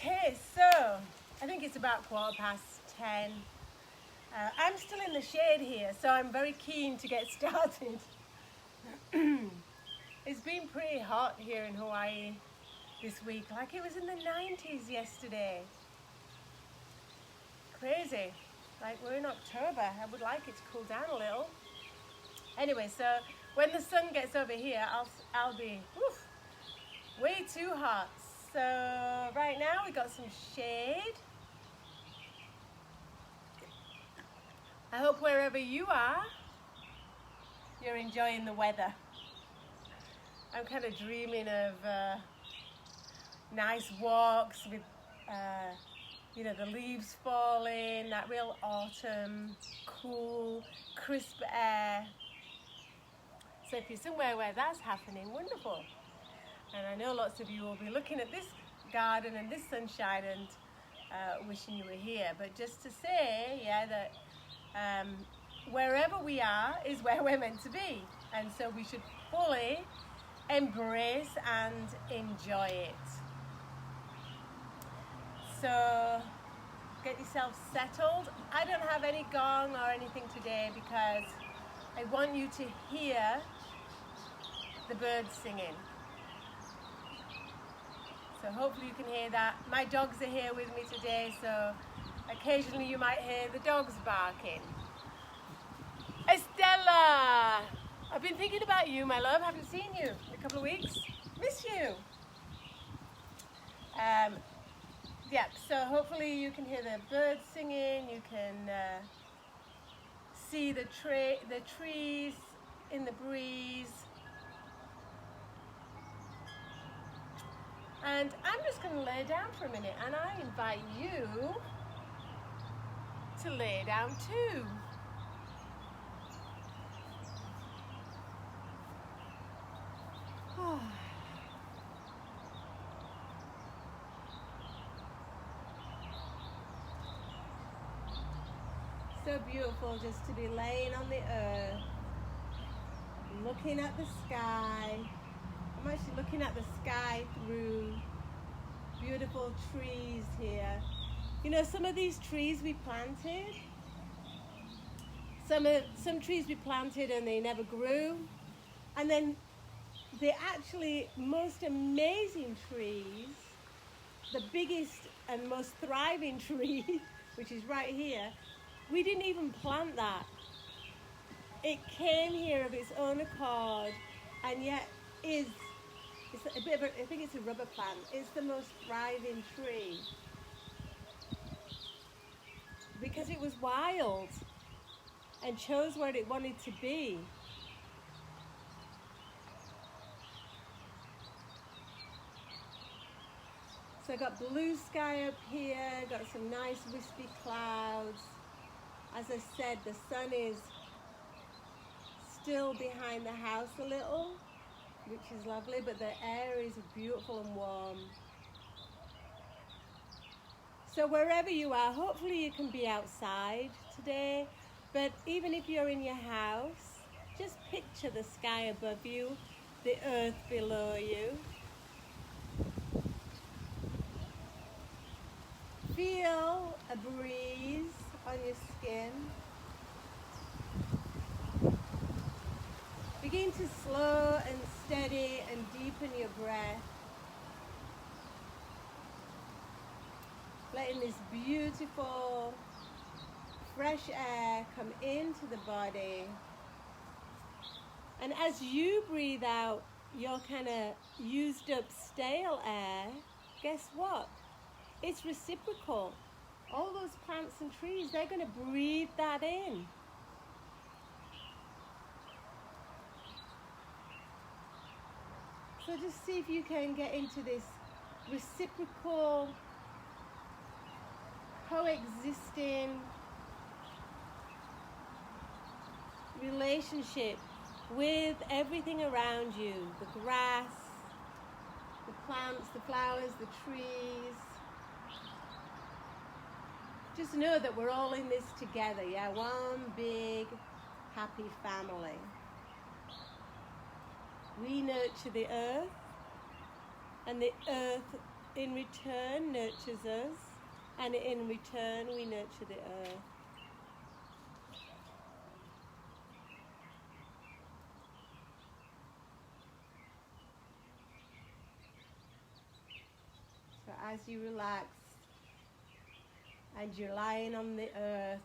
Okay, so I think it's about 10:15. I'm still in the shade here, so I'm very keen to get started. It's been pretty hot here in Hawaii this week, like it was in the 90s yesterday. Crazy, like we're in October. I would like it to cool down a little. Anyway, so when the sun gets over here, I'll be way too hot. So right now we got some shade. I hope wherever you are, you're enjoying the weather. I'm kind of dreaming of nice walks with, the leaves falling, that real autumn, cool, crisp air. So if you're somewhere where that's happening, wonderful. And I know lots of you will be looking at this garden and this sunshine and wishing you were here. But just to say, that wherever we are is where we're meant to be. And so we should fully embrace and enjoy it. So get yourself settled. I don't have any gong or anything today because I want you to hear the birds singing. So hopefully you can hear that. My dogs are here with me today, so occasionally you might hear the dogs barking. Estella! I've been thinking about you, my love. Haven't seen you in a couple of weeks. Miss you. So hopefully you can hear the birds singing. You can see the trees in the breeze. And I'm just going to lay down for a minute, and I invite you to lay down too. So beautiful just to be laying on the earth, looking at the sky. I'm actually looking at the sky through beautiful trees here. You know, some of these trees we planted, some trees we planted and they never grew. And then the actually most amazing trees, the biggest and most thriving tree, which is right here, we didn't even plant that. It came here of its own accord, and yet it's a bit of I think it's a rubber plant. It's the most thriving tree because it was wild and chose where it wanted to be. So I got blue sky up here, got some nice wispy clouds. As I said, the sun is still behind the house a little, which is lovely, but the air is beautiful and warm. So wherever you are, hopefully you can be outside today, but even if you're in your house, just picture the sky above you, the earth below you. Feel a breeze on your skin. Begin to slow and steady and deepen your breath. Letting this beautiful, fresh air come into the body. And as you breathe out your kind of used up stale air, guess what? It's reciprocal. All those plants and trees, they're going to breathe that in. So just see if you can get into this reciprocal, coexisting relationship with everything around you. The grass, the plants, the flowers, the trees. Just know that we're all in this together, yeah? One big, happy family. We nurture the earth, and the earth in return nurtures us, and in return we nurture the earth. So as you relax and you're lying on the earth,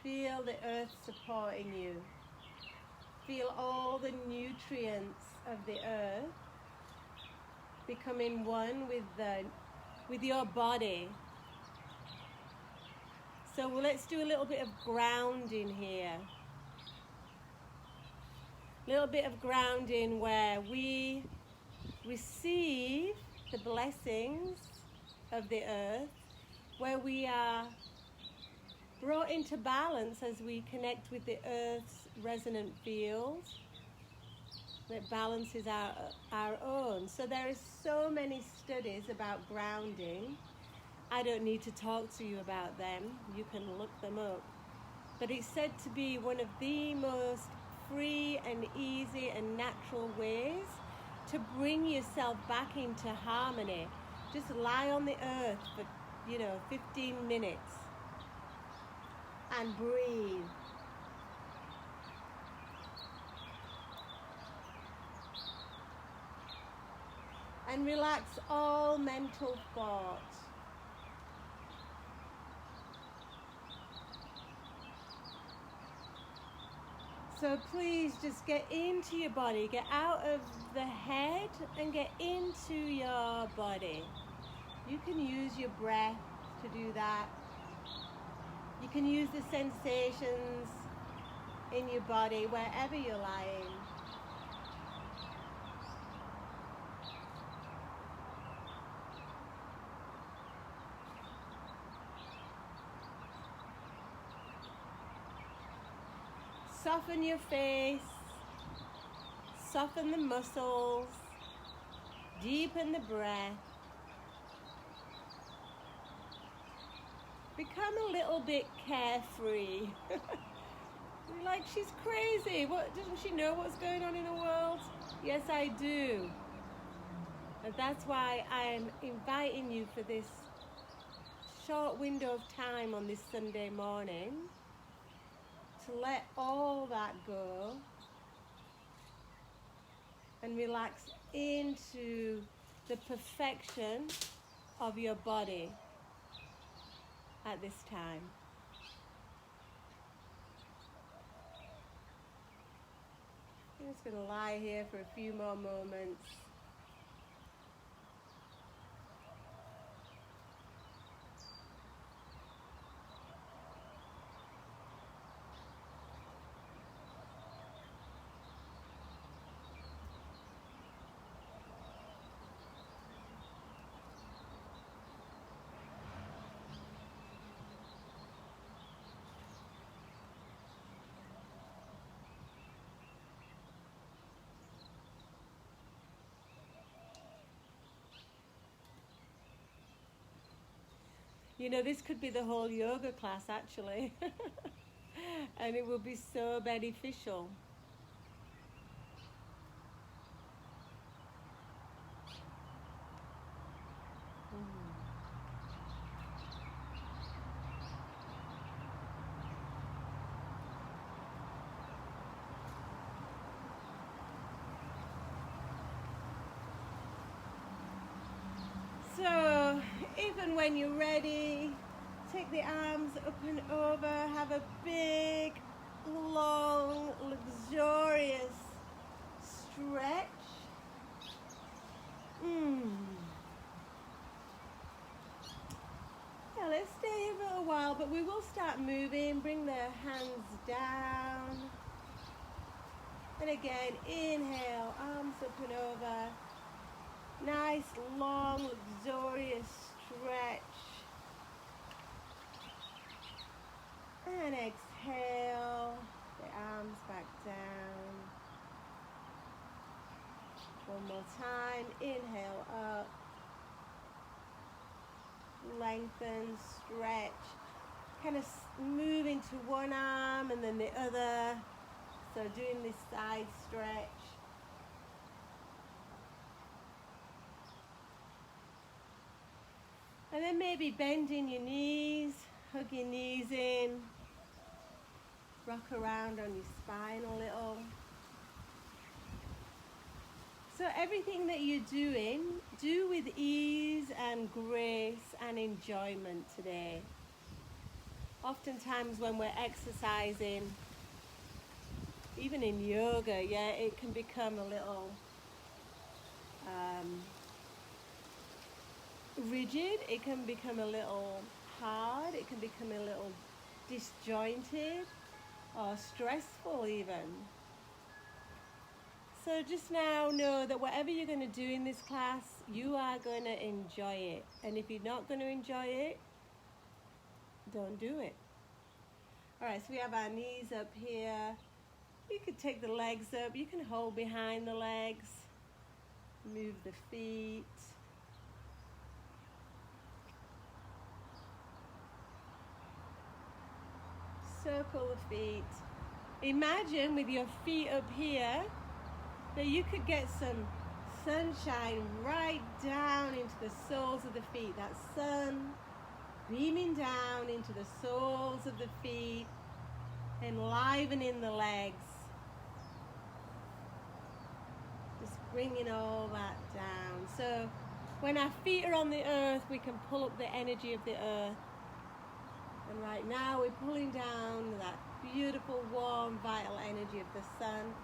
feel the earth supporting you. Feel all the nutrients of the earth becoming one with your body. So let's do a little bit of grounding here. A little bit of grounding where we receive the blessings of the earth, where we are brought into balance as we connect with the earth's resonant field that balances our own. So there are so many studies about grounding. I don't need to talk to you about them. You can look them up. But it's said to be one of the most free and easy and natural ways to bring yourself back into harmony. Just lie on the earth for, 15 minutes and breathe. And relax all mental thought. So please just get into your body, get out of the head and get into your body. You can use your breath to do that. You can use the sensations in your body wherever you're lying. Soften your face, soften the muscles, deepen the breath. Become a little bit carefree. You're like, she's crazy. What, doesn't she know what's going on in the world? Yes, I do. And that's why I'm inviting you for this short window of time on this Sunday morning to let all that go and relax into the perfection of your body at this time. I'm just going to lie here for a few more moments. This could be the whole yoga class actually. And it will be so beneficial. So, even when you're ready, take the arms up and over, have a big, long, luxurious stretch. Yeah, let's stay here for a while, but we will start moving. Bring the hands down. And again, inhale, arms up and over. Nice, long, luxurious stretch. And exhale, the arms back down. One more time, inhale up. Lengthen, stretch. Kind of move into one arm and then the other. So doing this side stretch. And then maybe bending your knees, hug your knees in, rock around on your spine a little. So everything that you're doing, do with ease and grace and enjoyment today. Oftentimes when we're exercising, even in yoga, yeah, it can become a little rigid, it can become a little hard, it can become a little disjointed or stressful even. So just now know that whatever you're going to do in this class, you are going to enjoy it. And if you're not going to enjoy it, don't do it. Alright, so we have our knees up here. You could take the legs up, you can hold behind the legs, move the feet. Circle the feet. Imagine with your feet up here that you could get some sunshine right down into the soles of the feet. That sun beaming down into the soles of the feet, enlivening the legs. Just bringing all that down. So when our feet are on the earth, we can pull up the energy of the earth. And right now we're pulling down that beautiful, warm, vital energy of the sun.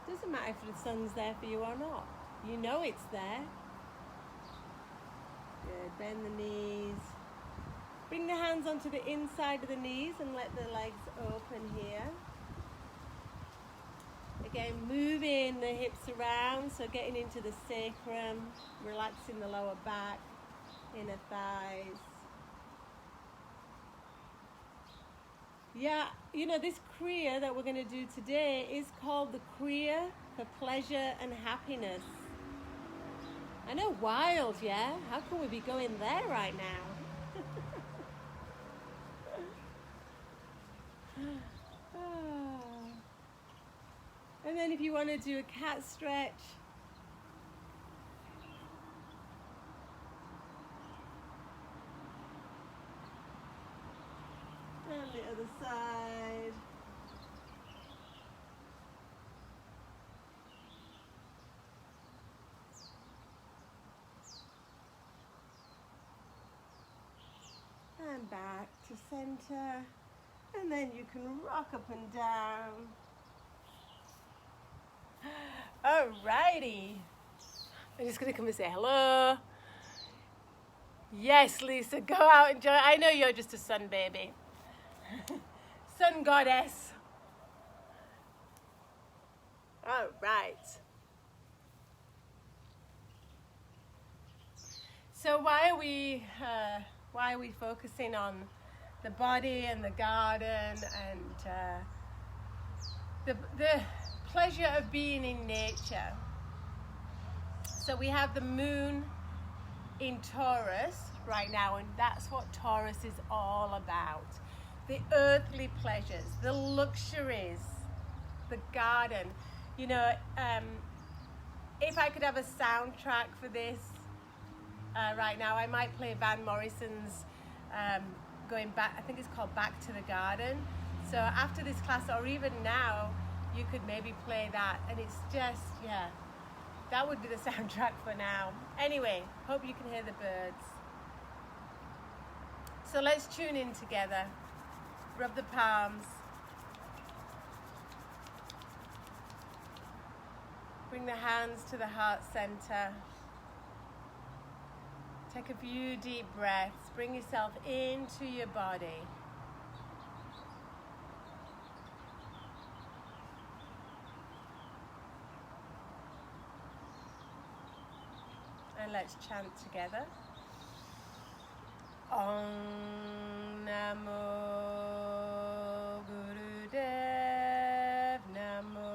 Doesn't matter if the sun's there for you or not. You know it's there. Good. Bend the knees. Bring the hands onto the inside of the knees and let the legs open here. Again, moving the hips around, so getting into the sacrum, relaxing the lower back, inner thighs. Yeah, you know, this Kriya that we're going to do today is called the Kriya for pleasure and happiness. I know, wild, yeah? How can we be going there right now? And then if you want to do a cat stretch, and the other side. And back to center. And then you can rock up and down. Alrighty. I'm just going to come and say hello. Yes, Lisa, go out and enjoy. I know you're just a sun baby. Sun goddess. All right. So why are we focusing on the body and the garden and the pleasure of being in nature? So we have the moon in Taurus right now, and that's what Taurus is all about. The earthly pleasures, the luxuries, the garden. You know, if I could have a soundtrack for this right now, I might play Van Morrison's going back, I think it's called Back to the Garden. So after this class, or even now, you could maybe play that, and it's just, yeah, that would be the soundtrack for now. Anyway, hope you can hear the birds. So let's tune in together. Rub the palms. Bring the hands to the heart center. Take a few deep breaths. Bring yourself into your body. And let's chant together. Om Namo Gurudev Namo.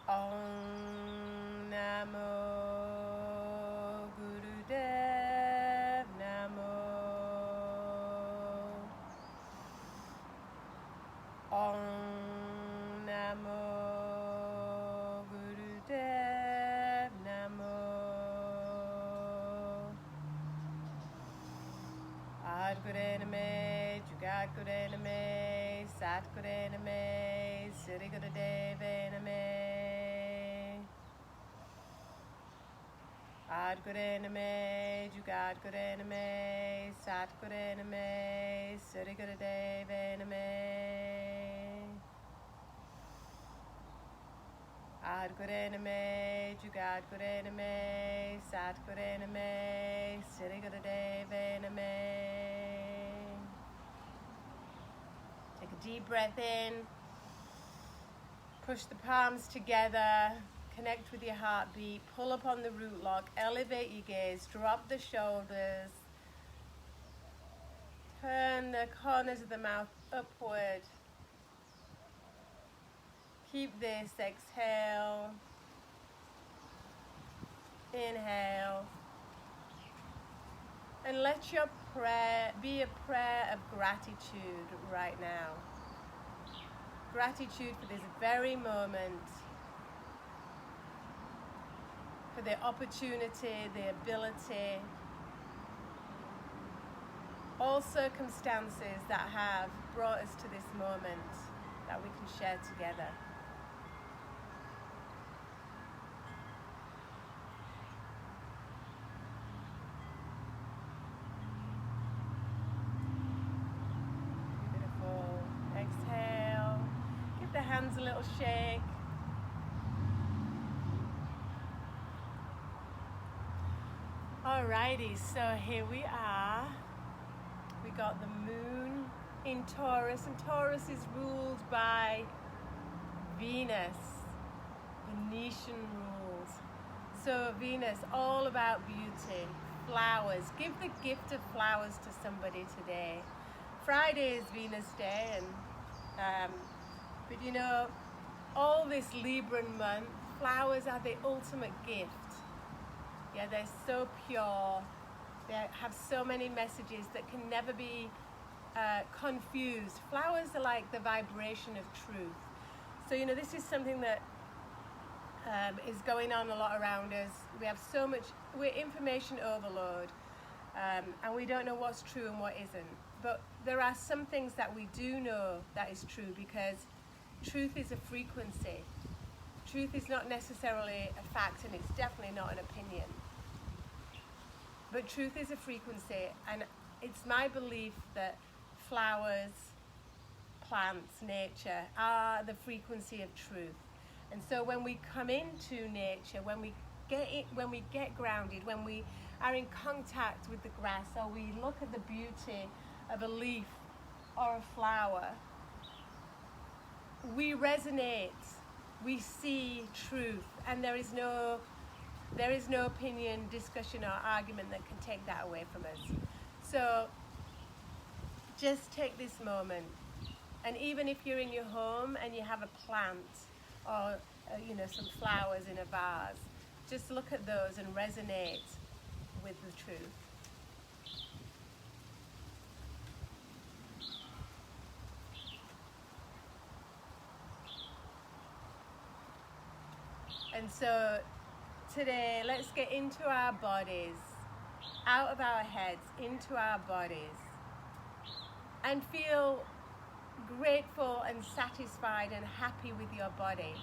Om Namo Gurudev Namo. Om Namo Gurudev Namo. Satgurename, Sirigurudevename, Adgurename, Jugadgurename, Satgurename, Sirigurudevename, Adgurename, Jugadgurename, Satgurename, Sirigurudevename. Take a deep breath in, push the palms together, connect with your heartbeat, pull up on the root lock, elevate your gaze, drop the shoulders, turn the corners of the mouth upward. Keep this, exhale, inhale, and let your prayer be a prayer of gratitude right now. Gratitude for this very moment, for the opportunity, the ability, all circumstances that have brought us to this moment that we can share together. Beautiful. Exhale. Give the hands a little shake. Alrighty, so here we are. We got the moon in Taurus, and Taurus is ruled by Venus, Venetian rules. So Venus, all about beauty, flowers. Give the gift of flowers to somebody today. Friday is Venus Day, and but you know, all this Libran month, flowers are the ultimate gift. Yeah, they're so pure. They have so many messages that can never be confused. Flowers are like the vibration of truth. So, you know, this is something that is going on a lot around us. We have so much, we're information overload, and we don't know what's true and what isn't. But there are some things that we do know that is true, because truth is a frequency. Truth is not necessarily a fact, and it's definitely not an opinion. But truth is a frequency, and it's my belief that flowers, plants, nature are the frequency of truth. And so when we come into nature, when we get grounded, when we are in contact with the grass, or we look at the beauty of a leaf or a flower, we resonate, we see truth, and there is no opinion, discussion, or argument that can take that away from us. So just take this moment, and even if you're in your home and you have a plant or you know, some flowers in a vase, just look at those and resonate with the truth. And so today, let's get into our bodies, out of our heads, into our bodies, and feel grateful and satisfied and happy with your body.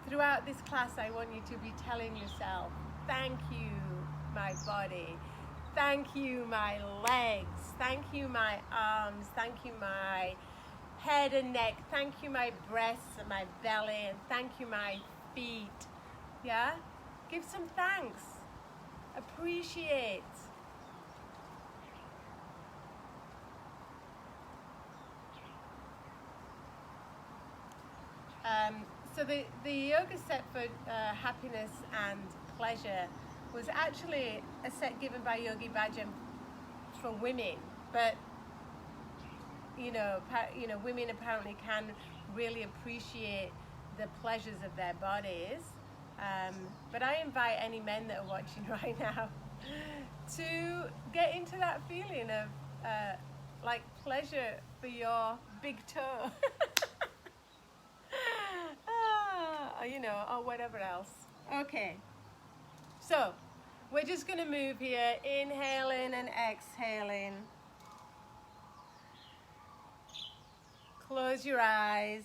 Throughout this class, I want you to be telling yourself, thank you, my body. Thank you, my legs. Thank you, my arms. Thank you, my head and neck. Thank you, my breasts and my belly. And thank you, my feet. Yeah? Give some thanks. Appreciate. So the yoga set for happiness and pleasure was actually a set given by Yogi Bhajan for women, but you know, women apparently can really appreciate the pleasures of their bodies. But I invite any men that are watching right now to get into that feeling of like pleasure for your big toe. You know, or whatever else. Okay, so we're just going to move here, inhaling and exhaling. Close your eyes.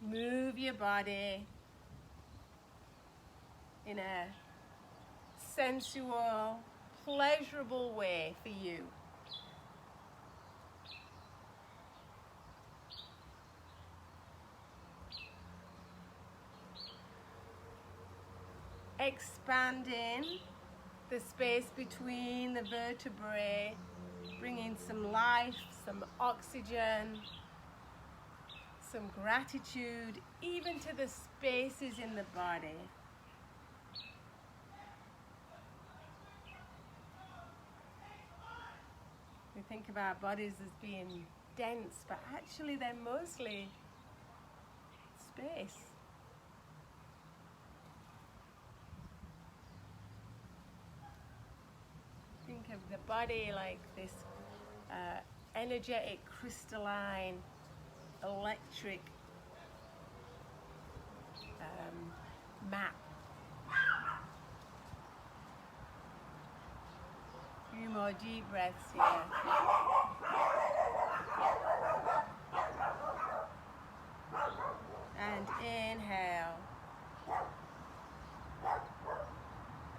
Move your body in a sensual, pleasurable way for you. Expanding the space between the vertebrae, bringing some life, some oxygen, some gratitude, even to the spaces in the body. We think of our bodies as being dense, but actually they're mostly space. Think of the body like this energetic, crystalline, electric map. A few more deep breaths here. And inhale.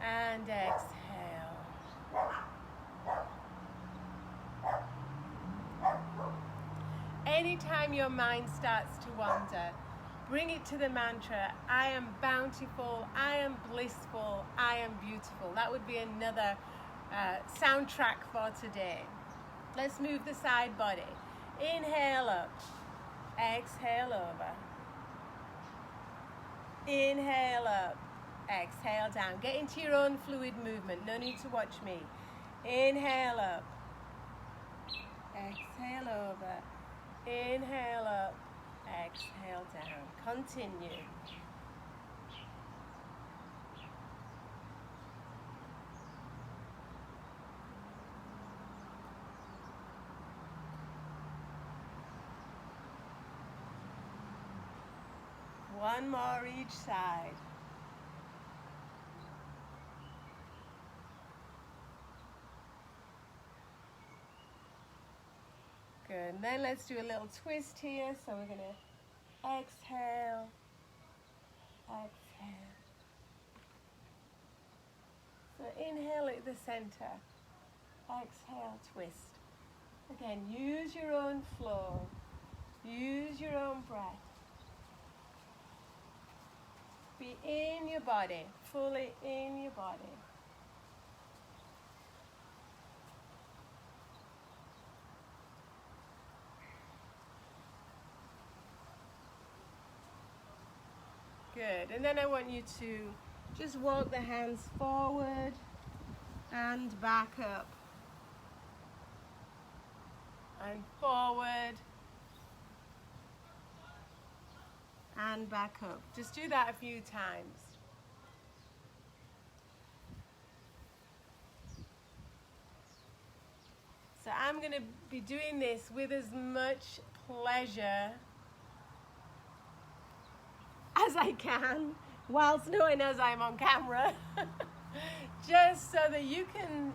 And exhale. Anytime your mind starts to wander, bring it to the mantra, I am bountiful, I am blissful, I am beautiful. That would be another soundtrack for today. Let's move the side body. Inhale up, exhale over. Inhale up, exhale down. Get into your own fluid movement, no need to watch me. Inhale up, exhale over. Inhale up, exhale down. Continue. One more each side. Good. And then let's do a little twist here. So we're going to exhale, exhale. So inhale at the center, exhale, twist. Again, use your own flow, use your own breath. Be in your body, fully in your body. Good, and then I want you to just walk the hands forward and back up. And forward and back up. Just do that a few times. So I'm going to be doing this with as much pleasure as I can, whilst knowing as I'm on camera, just so that you can,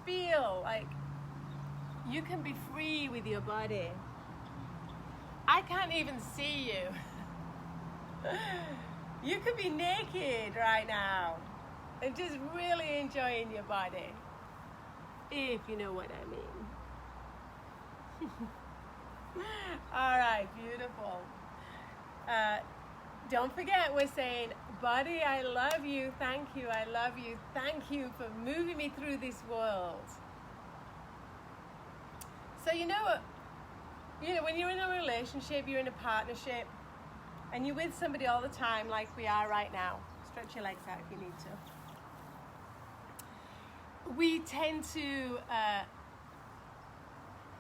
feel like you can be free with your body. I can't even see you. You could be naked right now and just really enjoying your body, if you know what I mean. All right, beautiful. Don't forget, we're saying, body, I love you, thank you, I love you, thank you for moving me through this world. So when you're in a relationship, you're in a partnership, and you're with somebody all the time like we are right now. Stretch your legs out if you need to. We tend to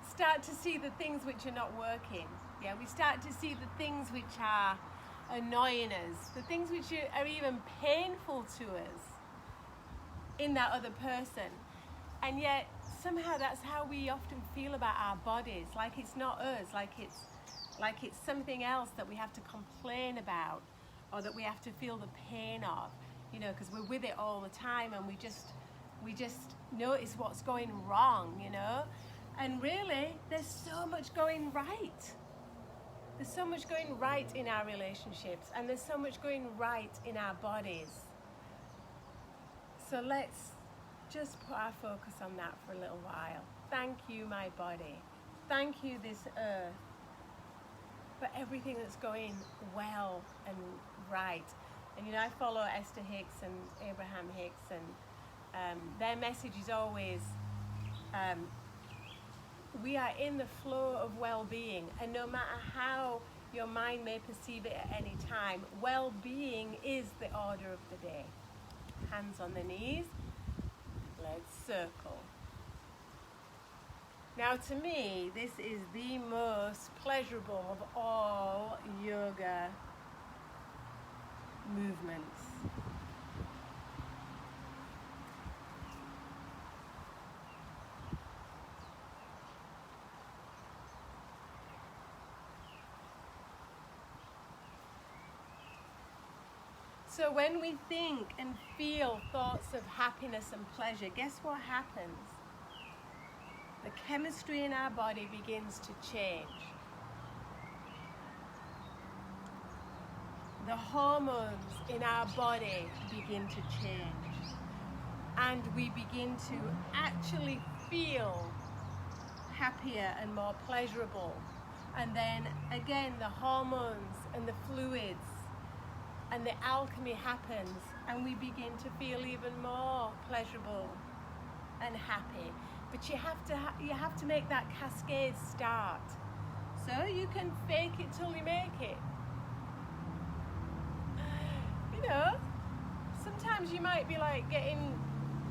start to see the things which are not working. Yeah, we start to see the things which are annoying us, the things which are even painful to us in that other person. And yet, somehow that's how we often feel about our bodies, like it's not us, like it's something else that we have to complain about, or that we have to feel the pain of, because we're with it all the time, and we just notice what's going wrong, And really, there's so much going right. There's so much going right in our relationships, and there's so much going right in our bodies. So let's just put our focus on that for a little while. Thank you, my body. Thank you, this earth, for everything that's going well and right. And you know, I follow Esther Hicks and Abraham Hicks, and their message is always, we are in the flow of well-being, and no matter how your mind may perceive it at any time, well-being is the order of the day. Hands on the knees, let's circle. Now to me, this is the most pleasurable of all yoga movements. So when we think and feel thoughts of happiness and pleasure, guess what happens? The chemistry in our body begins to change. The hormones in our body begin to change. And we begin to actually feel happier and more pleasurable. And then again, the hormones and the fluids and the alchemy happens, and we begin to feel even more pleasurable and happy. But you have to make that cascade start. So you can fake it till you make it. You know, sometimes you might be like getting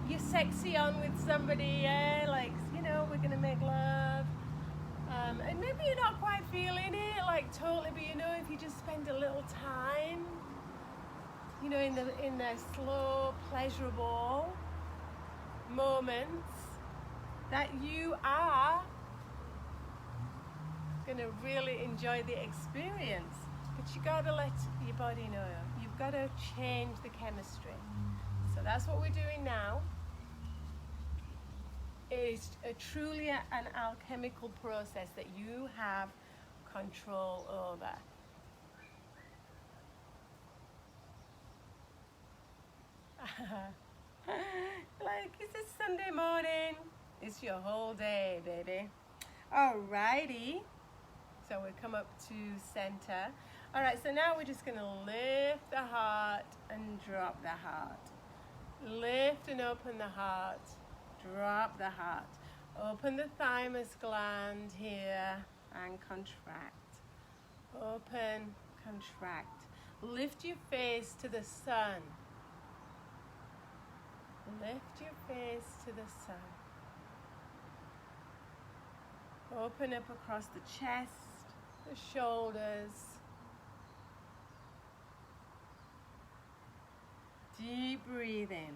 your sexy on with somebody, yeah, like, you know, we're gonna make love. And maybe you're not quite feeling it, like totally, but you know, if you just spend a little time, you know, in the slow, pleasurable moments, that you are going to really enjoy the experience. But you got to let your body know. You've got to change the chemistry. So that's what we're doing now. It's truly an alchemical process that you have control over. Like, it's a Sunday morning. It's your whole day, baby. Alrighty. So we come up to center. Alright, so now we're just going to lift the heart and drop the heart. Lift and open the heart. Drop the heart. Open the thymus gland here and contract. Open, contract. Lift your face to the sun. Lift your face to the sun. Open up across the chest, the shoulders. Deep breathing.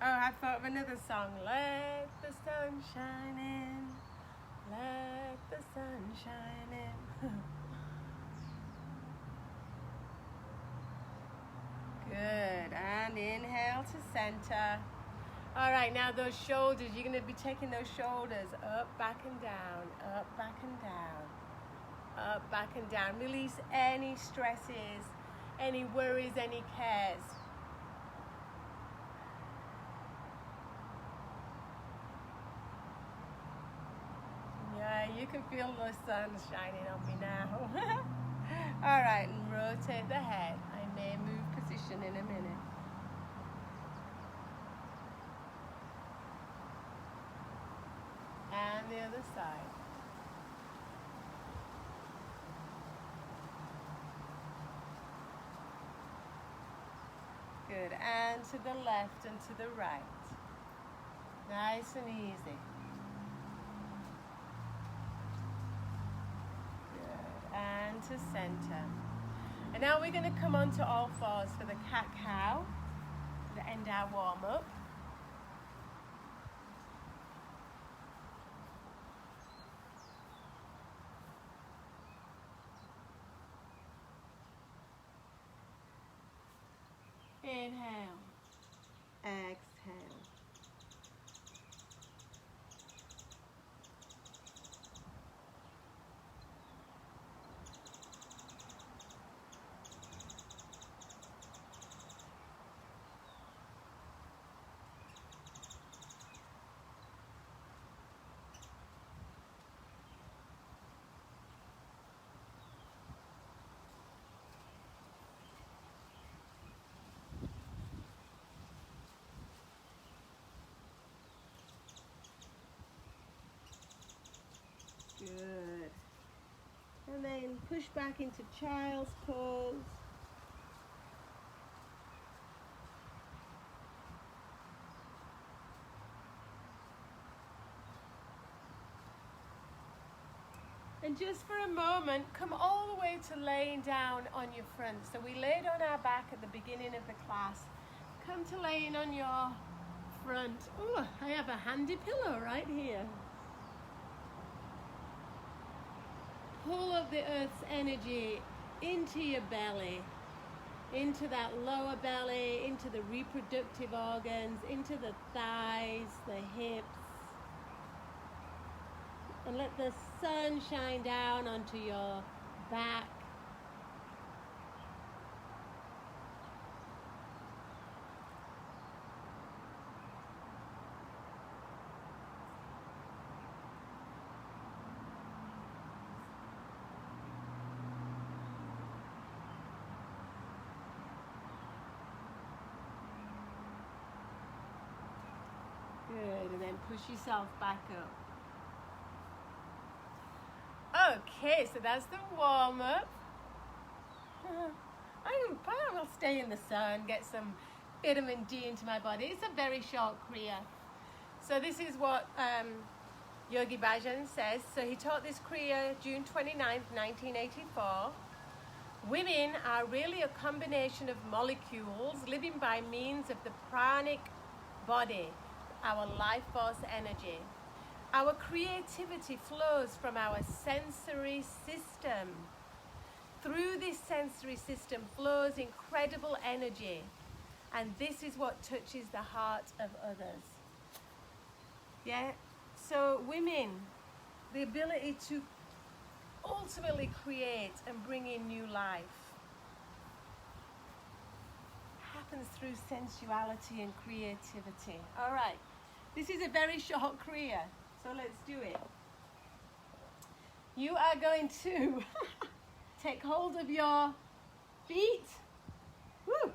Oh, I thought of another song. Let the sun shine in. Let the sun shine in. Good. And inhale to center. All right, now those shoulders, you're going to be taking those shoulders up, back and down, up, back and down, up, back and down. Release any stresses, any worries, any cares. Yeah, you can feel the sun shining on me now. All right, and rotate the head. I may move position in a minute. And the other side. Good, and to the left and to the right. Nice and easy. And to center. And now we're going to come onto all fours for the cat-cow to end our warm-up. push back into child's pose. And just for a moment, come all the way to laying down on your front. So we laid on our back at the beginning of the class. Come to laying on your front. Oh, I have a handy pillow right here. Pull up the earth's energy into your belly, into that lower belly, into the reproductive organs, into the thighs, the hips. And let the sun shine down onto your back. Good, and then push yourself back up. Okay, so that's the warm-up. I'll stay in the sun, get some vitamin D into my body. It's a very short Kriya. So this is what Yogi Bhajan says. So he taught this Kriya June 29th, 1984. Women are really a combination of molecules living by means of the pranic body, our life force energy. Our creativity flows from our sensory system. Through this sensory system flows incredible energy, and this is what touches the heart of others. Yeah, so women, the ability to ultimately create and bring in new life happens through sensuality and creativity. All right, this is a very short Kriya. So let's do it. You are going to take hold of your feet. Woo,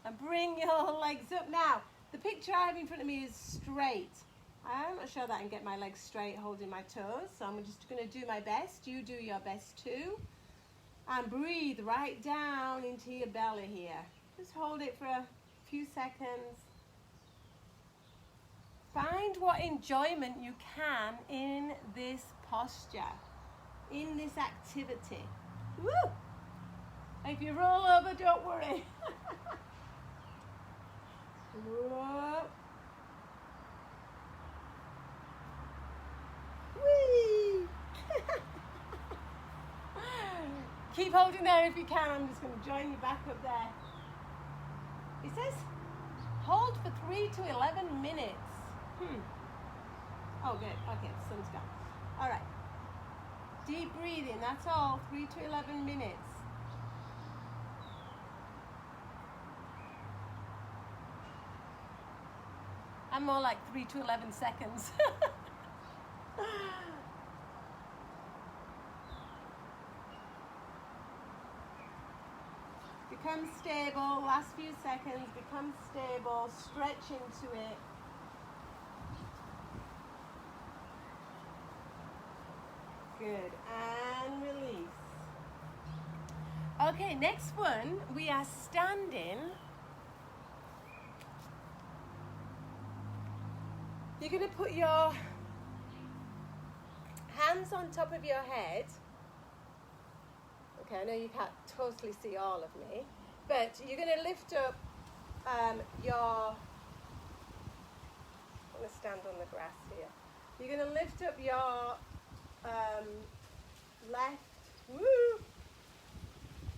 and bring your legs up. Now, the picture I have in front of me is straight. I'm not sure that I can get my legs straight holding my toes, so I'm just going to do my best. You do your best too. And breathe right down into your belly here. Just hold it for a few seconds. Find what enjoyment you can in this posture, in this activity. Woo! If you roll over, don't worry. Whoa. Whee! Keep holding there if you can. I'm just going to join you back up there. It says hold for 3 to 11 minutes. Oh, good. Okay, the sun's gone. All right. Deep breathing. That's all. 3 to 11 minutes. I'm more like 3 to 11 seconds. Become stable. Last few seconds. Become stable. Stretch into it. Good, and release. Okay, next one, we are standing. You're going to put your hands on top of your head. Okay, I know you can't totally see all of me, but you're going to lift up your, I'm going to stand on the grass here. You're going to lift up your left, woo,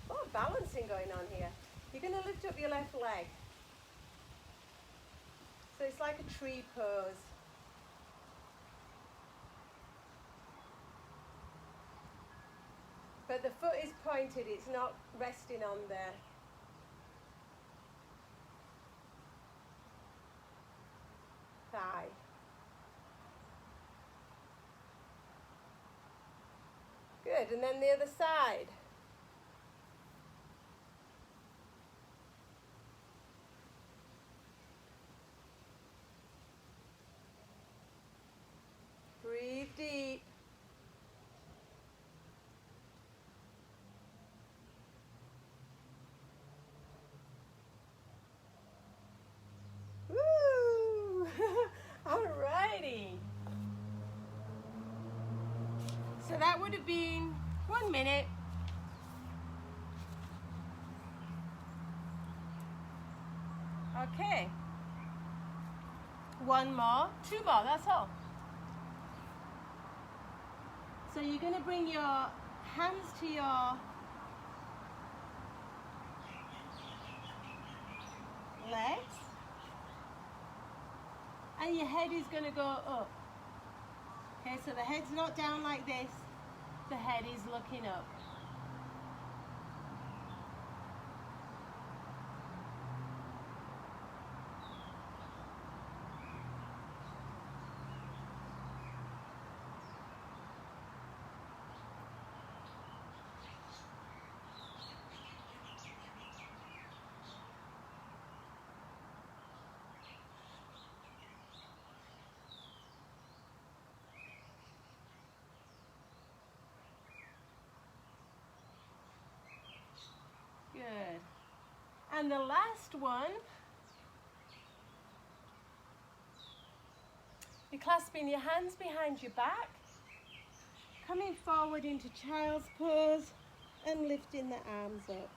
a lot of balancing going on here. You're going to lift up your left leg. So it's like a tree pose. But the foot is pointed, it's not resting on the thigh. Good, and then the other side. Breathe deep. So that would have been 1 minute. Okay. One more, 2 more, that's all. So you're going to bring your hands to your legs, and your head is going to go up. Okay, so the head's not down like this, the head is looking up. Good. And the last one, you're clasping your hands behind your back, coming forward into child's pose and lifting the arms up.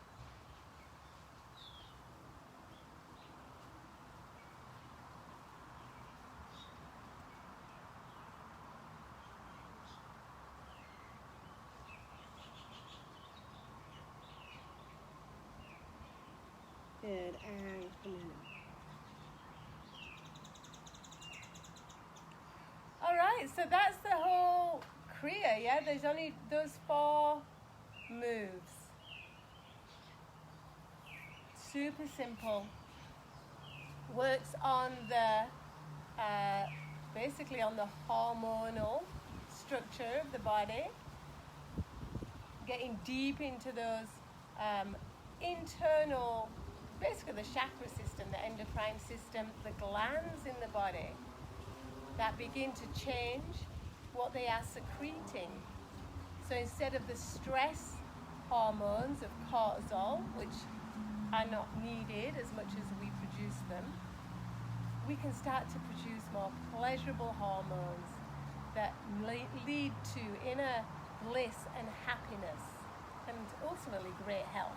Good, and coming up. All right, so that's the whole Kriya, yeah? There's only those 4 moves. Super simple. Works on the, basically on the hormonal structure of the body. Getting deep into those internal, basically the chakra system, the endocrine system, the glands in the body that begin to change what they are secreting. So instead of the stress hormones of cortisol, which are not needed as much as we produce them, we can start to produce more pleasurable hormones that lead to inner bliss and happiness and ultimately great health.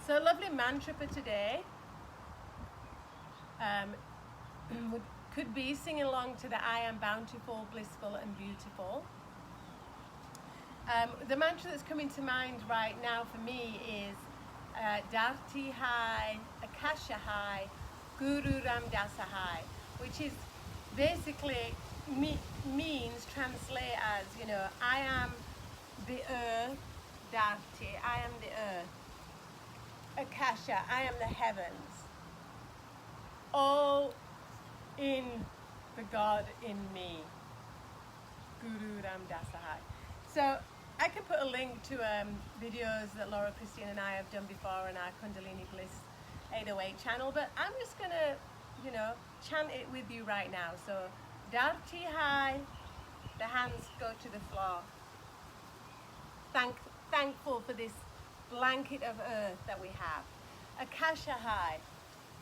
So a lovely mantra for today could be singing along to the I am bountiful, blissful and beautiful. The mantra that's coming to mind right now for me is Dharti Hai, Akasha Hai, Guru Ramdasa Hai, which is basically means, translate as, you know, I am the earth, Dharti, I am the earth. Akasha, I am the heavens, all in the God in me, Guru Ramdasa Hai. So I can put a link to videos that Laura, Christine and I have done before on our Kundalini Bliss 808 channel, but I'm just going to, you know, chant it with you right now. So Dharti Hai, the hands go to the floor. Thankful for this blanket of earth that we have. Akasha Hai,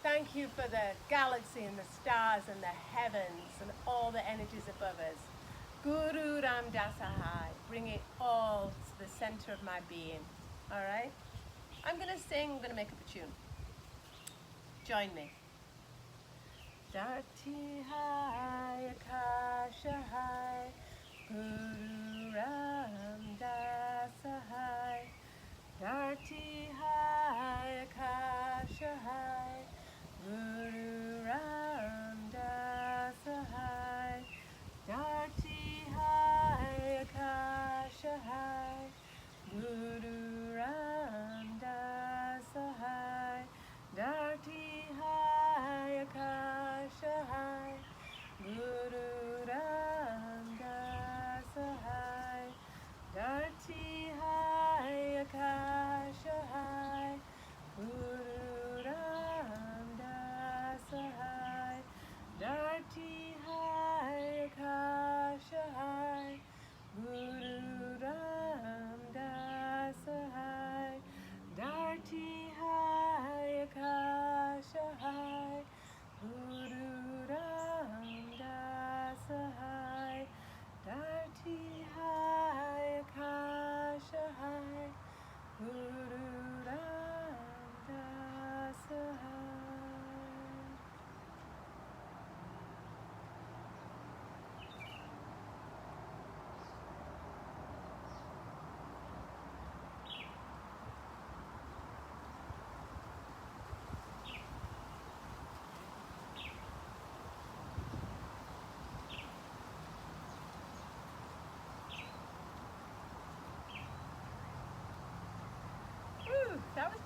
thank you for the galaxy and the stars and the heavens and all the energies above us. Guru Ramdasa Hai, bring it all to the center of my being. All right? I'm going to sing, I'm going to make up a tune. Join me. Dharti Hai, Akasha Hai, Guru Ramdasa Hai. Dharti Hai, Akasha Hai, Guru Ramdasa Hai. Dharti Hai, Akasha Hai, Guru Ramdasa Hai. Dharti Hai, Akasha Hai, Guru Ramdasa Hai. Dharti Hai, Akasha Hai, Guru Ramdasa Hai. Dharti Hai, Akasha Hai, Guru Ramdasa Hai. Dharti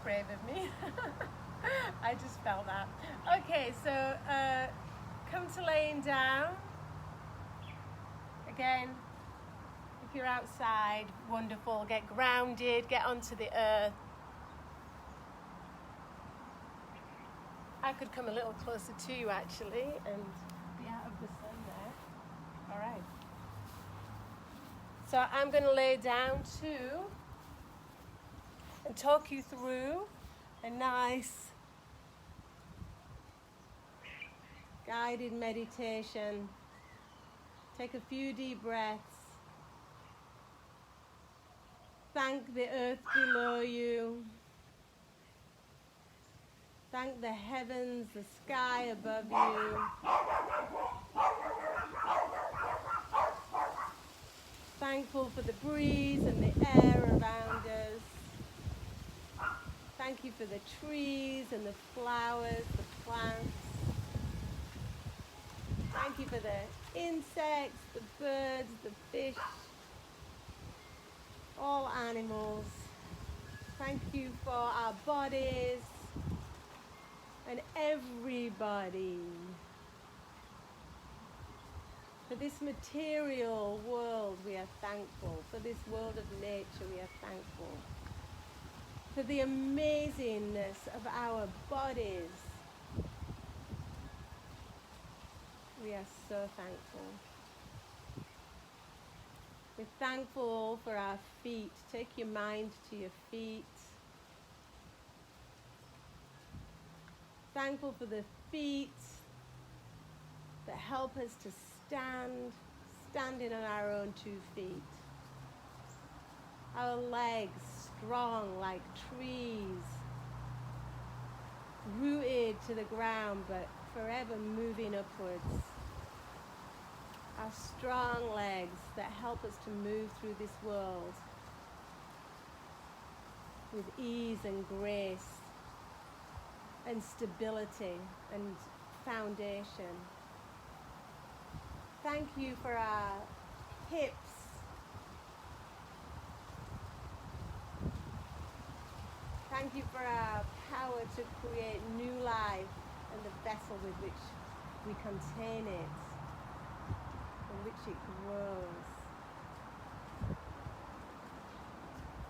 brave of me. I just felt that. Okay, so come to laying down. Again, if you're outside, wonderful. Get grounded, get onto the earth. I could come a little closer to you actually and be out of the sun there. All right. So I'm going to lay down too and talk you through a nice guided meditation. Take a few deep breaths. Thank the earth below you. Thank the heavens, the sky above you. Thankful for the breeze and the air around us. Thank you for the trees and the flowers, the plants. Thank you for the insects, the birds, the fish, all animals. Thank you for our bodies and everybody. For this material world, we are thankful. For this world of nature, we are thankful. For the amazingness of our bodies, we are so thankful. We're thankful for our feet. Take your mind to your feet. Thankful for the feet that help us to standing on our own 2 feet. Our legs strong like trees, rooted to the ground but forever moving upwards. Our strong legs that help us to move through this world with ease and grace and stability and foundation. Thank you for our hips. Thank you for our power to create new life and the vessel with which we contain it, in which it grows.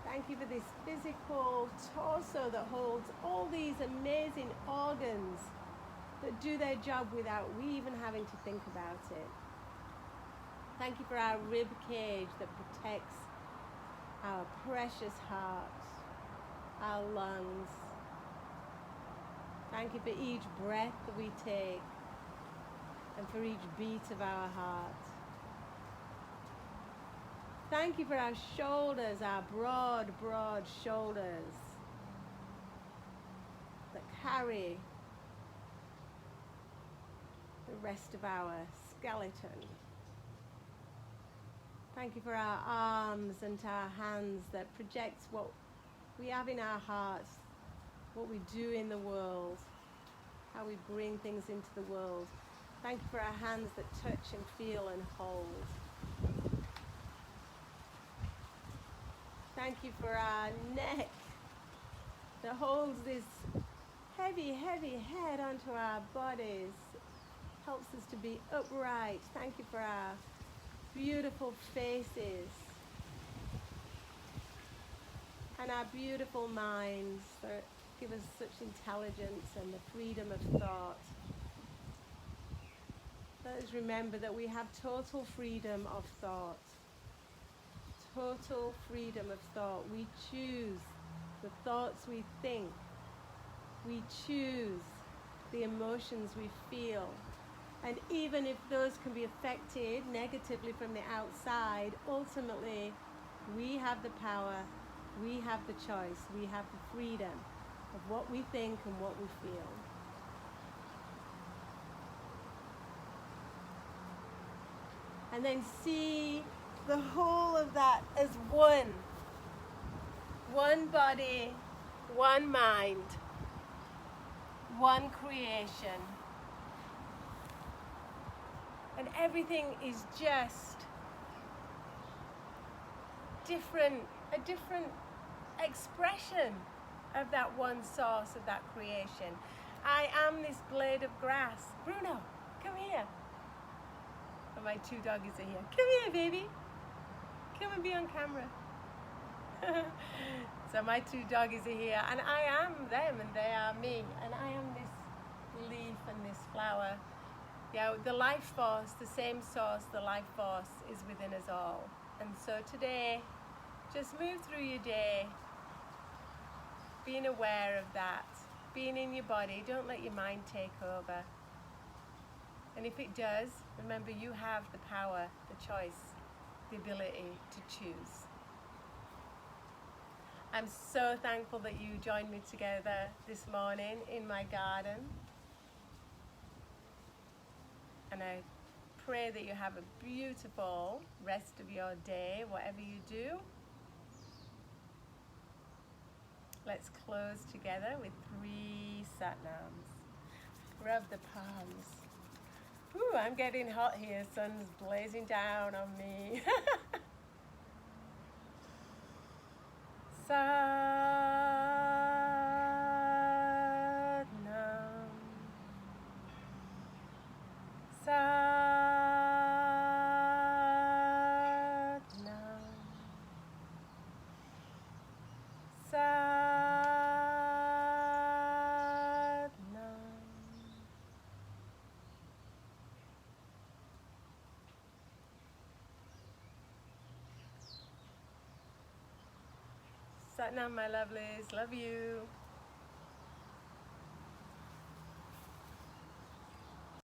Thank you for this physical torso that holds all these amazing organs that do their job without we even having to think about it. Thank you for our rib cage that protects our precious heart, our lungs. Thank you for each breath that we take and for each beat of our heart. Thank you for our shoulders, our broad, broad shoulders that carry the rest of our skeleton. Thank you for our arms and our hands that project what we have in our hearts, what we do in the world, how we bring things into the world. Thank you for our hands that touch and feel and hold. Thank you for our neck that holds this heavy, heavy head onto our bodies, helps us to be upright. Thank you for our beautiful faces and our beautiful minds that give us such intelligence and the freedom of thought. Let us remember that we have total freedom of thought. Total freedom of thought. We choose the thoughts we think. We choose the emotions we feel. And even if those can be affected negatively from the outside, ultimately we have the power, we have the choice, we have the freedom of what we think and what we feel. And then see the whole of that as one. One body, one mind, one creation. And everything is just a different expression of that one source of that creation. I am this blade of grass. Bruno, come here. And my two doggies are here. Come here, baby. Come and be on camera. So my two doggies are here, and I am them and they are me, and I am this leaf and this flower. Yeah, the life force, the same source, the life force is within us all. And so today, just move through your day, being aware of that, being in your body. Don't let your mind take over. And if it does, remember you have the power, the choice, the ability to choose. I'm so thankful that you joined me together this morning in my garden. And I pray that you have a beautiful rest of your day, whatever you do. Let's close together with 3 satnams. Rub the palms. Ooh, I'm getting hot here. Sun's blazing down on me. Satnam. Satnam. Satnam. Satnam, my lovelies. Love you.